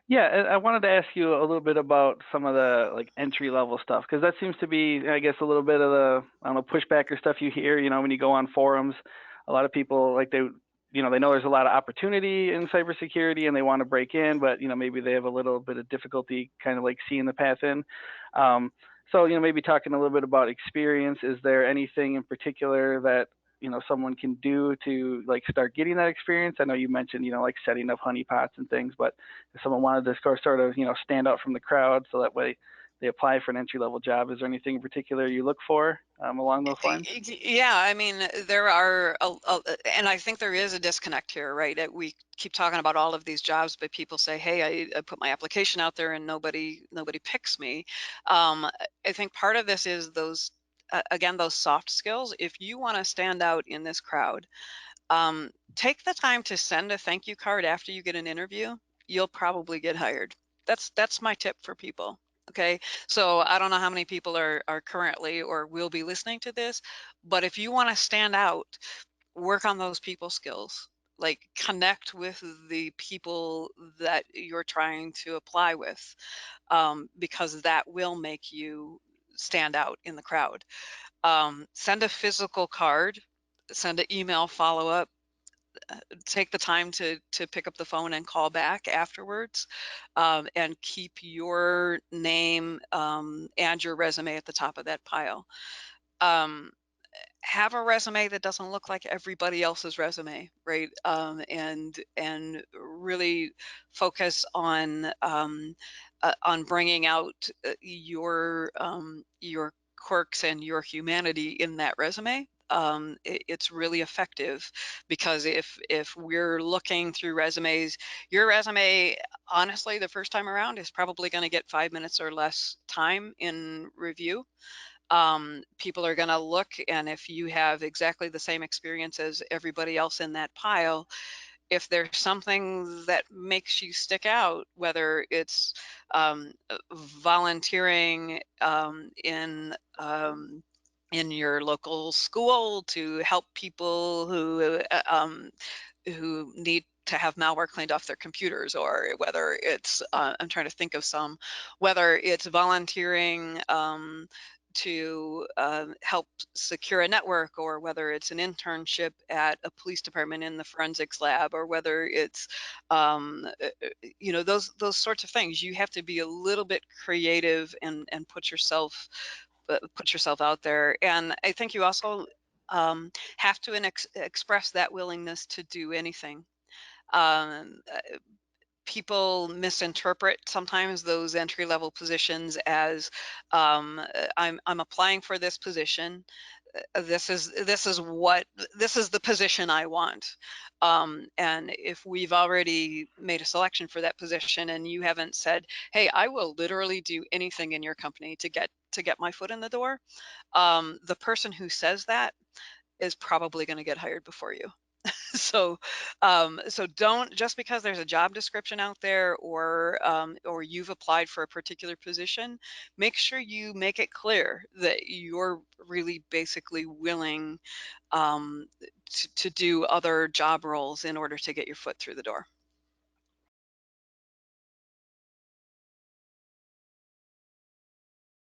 Yeah, I wanted to ask you a little bit about some of the like entry level stuff because that seems to be, I guess, a little bit of the I don't know pushback or stuff you hear. When you go on forums, a lot of people like they know there's a lot of opportunity in cybersecurity and they want to break in, but maybe they have a little bit of difficulty kind of like seeing the path in. Um, so maybe talking a little bit about experience. Is there anything in particular that someone can do to like start getting that experience? I know you mentioned like setting up honeypots and things, but if someone wanted to sort of stand out from the crowd so that way they apply for an entry level job, is there anything in particular you look for along those lines? Yeah, I mean, there are, and I think there is a disconnect here, right? We keep talking about all of these jobs, but people say, "Hey, I put my application out there and nobody picks me." Um, I think part of this is those, again, those soft skills. If you want to stand out in this crowd, take the time to send a thank you card after you get an interview. You'll probably get hired. That's my tip for people. Okay, so I don't know how many people are currently or will be listening to this, but if you want to stand out, work on those people skills. Like connect with the people that you're trying to apply with, because that will make you stand out in the crowd. Send a physical card, send an email follow up, take the time to pick up the phone and call back afterwards, and keep your name, and your resume at the top of that pile. Um, have a resume that doesn't look like everybody else's resume, right? And really focus on bringing out your quirks and your humanity in that resume. It's really effective because if we're looking through resumes, your resume, honestly, the first time around is probably going to get 5 minutes or less time in review. People are going to look, and if you have exactly the same experience as everybody else in that pile, if there's something that makes you stick out, whether it's volunteering in your local school to help people who need to have malware cleaned off their computers, or whether it's I'm trying to think of some, whether it's volunteering to help secure a network, or whether it's an internship at a police department in the forensics lab, or whether it's those sorts of things. You have to be a little bit creative and put yourself out there. And I think you also have to express that willingness to do anything. Um, uh, People misinterpret sometimes those entry level positions as, I'm applying for this position. This is the position I want. And if we've already made a selection for that position and you haven't said, "Hey, I will literally do anything in your company to get my foot in the door," the person who says that is probably going to get hired before you. So, so don't, just because there's a job description out there, or you've applied for a particular position, make sure you make it clear that you're really basically willing, to do other job roles in order to get your foot through the door.